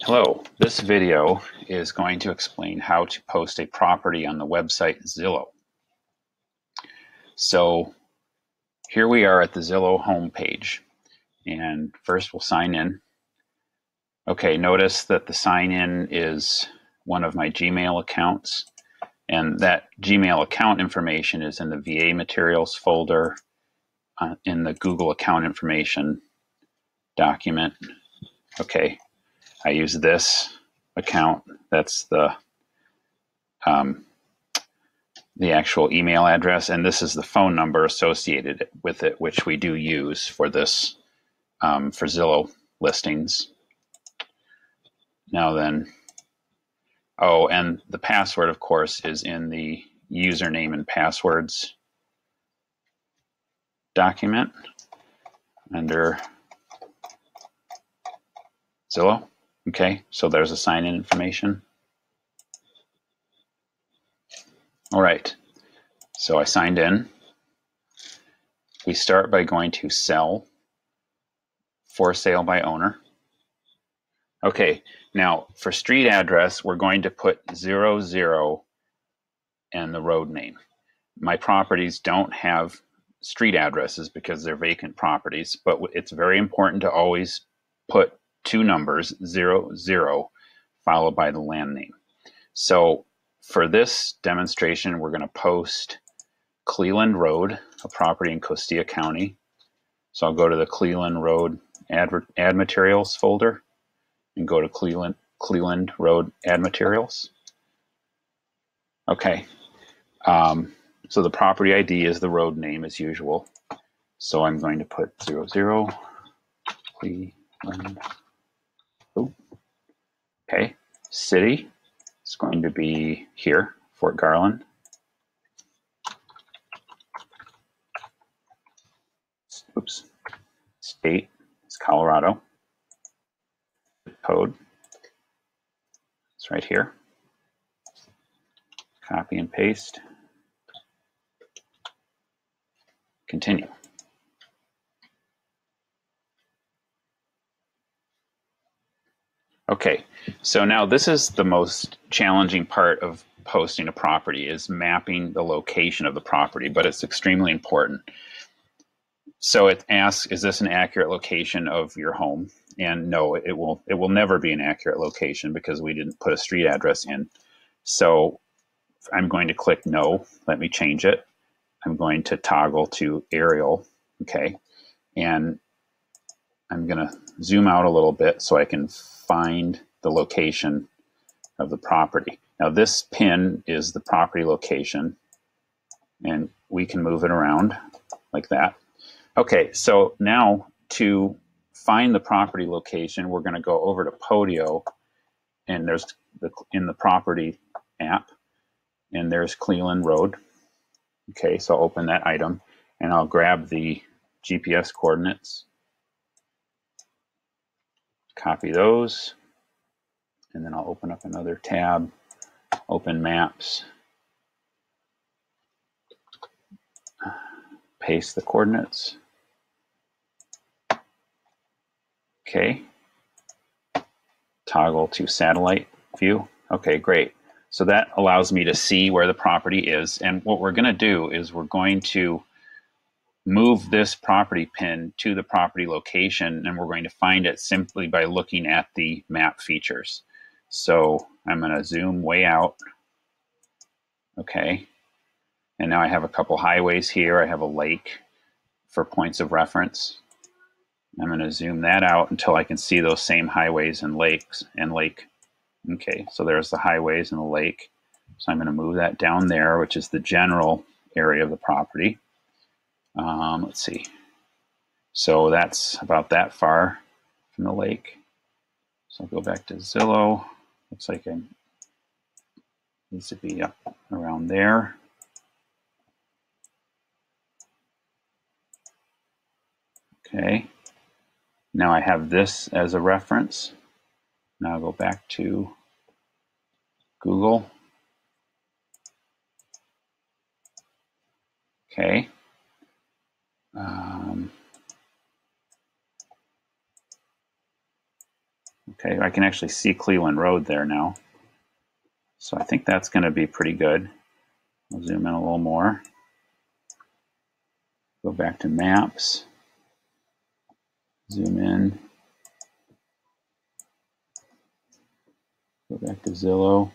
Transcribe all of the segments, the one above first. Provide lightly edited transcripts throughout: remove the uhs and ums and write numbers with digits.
Hello, this video is going to explain how to post a property on the website Zillow. So here we are at the Zillow homepage, and first we'll sign in. Okay, notice that the sign in is one of my Gmail accounts, and that Gmail account information is in the VA materials folder in the Google account information document. Okay, I use this account. That's the actual email address, and this is the phone number associated with it, which we do use for this for Zillow listings. Now then, oh, and the password, of course, is in the username and passwords document under Zillow. Okay, so there's a sign-in information. All right, so I signed in. We start by going to sell, for sale by owner. Okay, now for street address, we're going to put 00 and the road name. My properties don't have street addresses because they're vacant properties, but it's very important to always put two numbers, 00, followed by the land name. So for this demonstration, we're going to post Cleland Road, a property in Costilla County. So I'll go to the Cleland Road ad materials folder and go to Cleland Road ad materials. Okay. So the property ID is the road name as usual. So I'm going to put 00 Cleland. Okay. City is going to be here, Fort Garland. Oops. State is Colorado. Code. It's right here. Copy and paste. Continue. Okay, so now this is the most challenging part of posting a property, is mapping the location of the property, but it's extremely important. So it asks, is this an accurate location of your home? And no, it will never be an accurate location because we didn't put a street address in. So I'm going to click no. Let me change it. I'm going to toggle to aerial. Okay. And I'm going to zoom out a little bit so I can find the location of the property. Now this pin is the property location, and we can move it around like that. Okay, so now to find the property location, we're going to go over to Podio, and there's in the property app, and there's Cleland Road. Okay, so I'll open that item, and I'll grab the GPS coordinates, copy those, and then I'll open up another tab, open maps, paste the coordinates. Okay, toggle to satellite view. Okay, great. So that allows me to see where the property is. And what we're going to do is we're going to move this property pin to the property location, and we're going to find it simply by looking at the map features. So I'm going to zoom way out. Okay. And now I have a couple highways here. I have a lake for points of reference. I'm going to zoom that out until I can see those same highways and lakes and lake. Okay, so there's the highways and the lake. So I'm going to move that down there, which is the general area of the property. Let's see. So that's about that far from the lake. So I'll go back to Zillow. Looks like it needs to be up around there. Okay. Now I have this as a reference. Now I'll go back to Google. Okay. Okay, I can actually see Cleveland Road there now. So I think that's going to be pretty good. I'll zoom in a little more. Go back to maps. Zoom in. Go back to Zillow.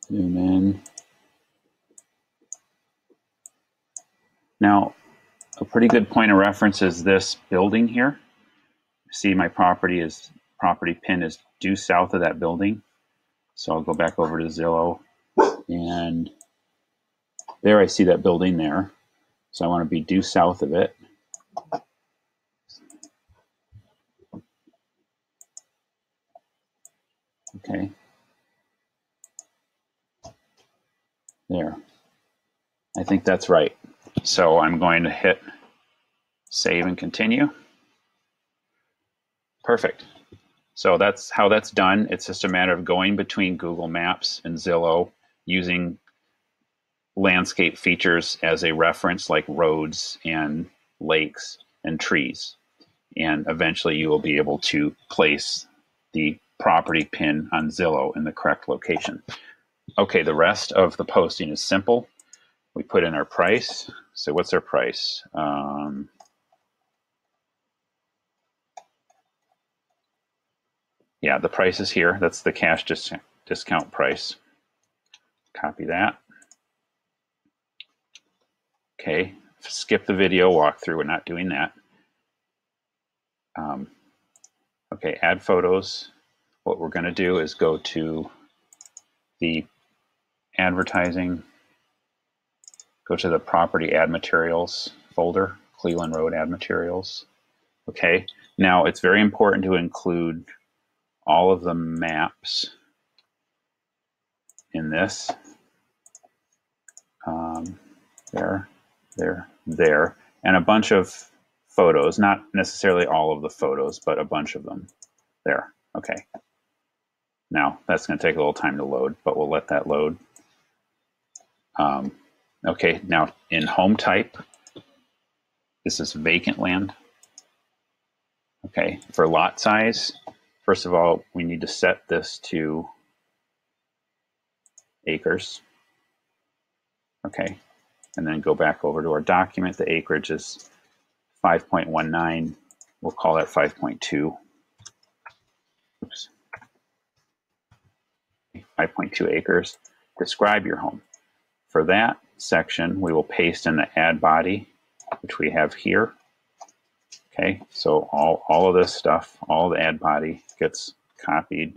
Zoom in. Now, a pretty good point of reference is this building here. See, my property pin is due south of that building. So I'll go back over to Zillow, and there I see that building there. So I want to be due south of it. Okay. There. I think that's right. So I'm going to hit save and continue. Perfect. So that's how that's done. It's just a matter of going between Google Maps and Zillow, using landscape features as a reference, like roads and lakes and trees. And eventually you will be able to place the property pin on Zillow in the correct location. Okay, the rest of the posting is simple. We put in our price. So what's our price? Yeah, the price is here. That's the cash discount price. Copy that. Okay, skip the video walkthrough. We're not doing that. Okay, add photos. What we're going to do is go to the advertising, go to the property ad materials folder, Cleveland Road ad materials. Okay, now it's very important to include all of the maps in this. There, and a bunch of photos, not necessarily all of the photos, but a bunch of them there. Okay. Now that's going to take a little time to load, but we'll let that load. Okay, now in home type, this is vacant land. Okay, for lot size, first of all, we need to set this to acres. Okay, and then go back over to our document. The acreage is 5.19. We'll call that 5.2. Oops. 5.2 acres. Describe your home. For that section, we will paste in the add body, which we have here. Okay, so all of this stuff, all the add body gets copied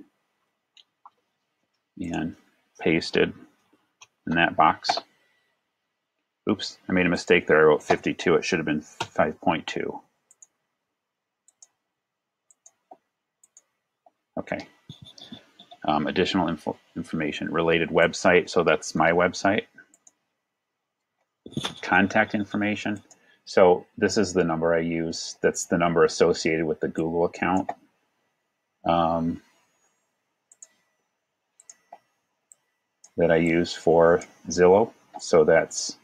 and pasted in that box. Oops, I made a mistake there. I wrote 52. It should have been 5.2. Okay. Additional information, related website. So that's my website. Contact information. So this is the number I use. That's the number associated with the Google account. That I use for Zillow. So that's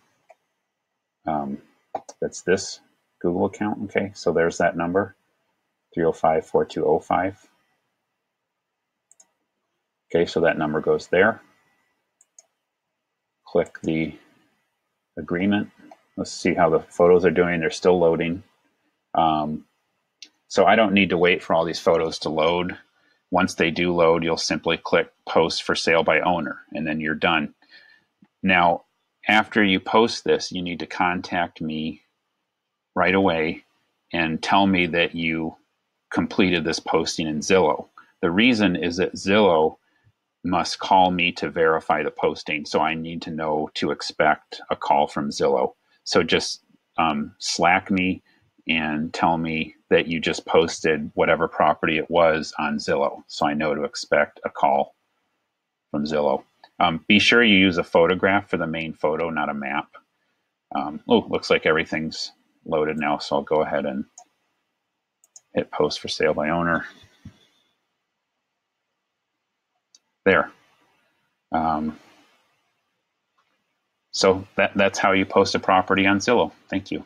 this Google account. Okay, so there's that number, 305-4205. Okay, so that number goes there. Click the agreement. Let's see how the photos are doing. They're still loading. So I don't need to wait for all these photos to load. Once they do load, you'll simply click post for sale by owner, and then you're done. Now, after you post this, you need to contact me right away and tell me that you completed this posting in Zillow. The reason is that Zillow must call me to verify the posting, so I need to know to expect a call from Zillow. So just Slack me and tell me that you just posted whatever property it was on Zillow, so I know to expect a call from Zillow. Be sure you use a photograph for the main photo, not a map. Oh, looks like everything's loaded now, so I'll go ahead and hit post for sale by owner. There. So that's how you post a property on Zillow. Thank you.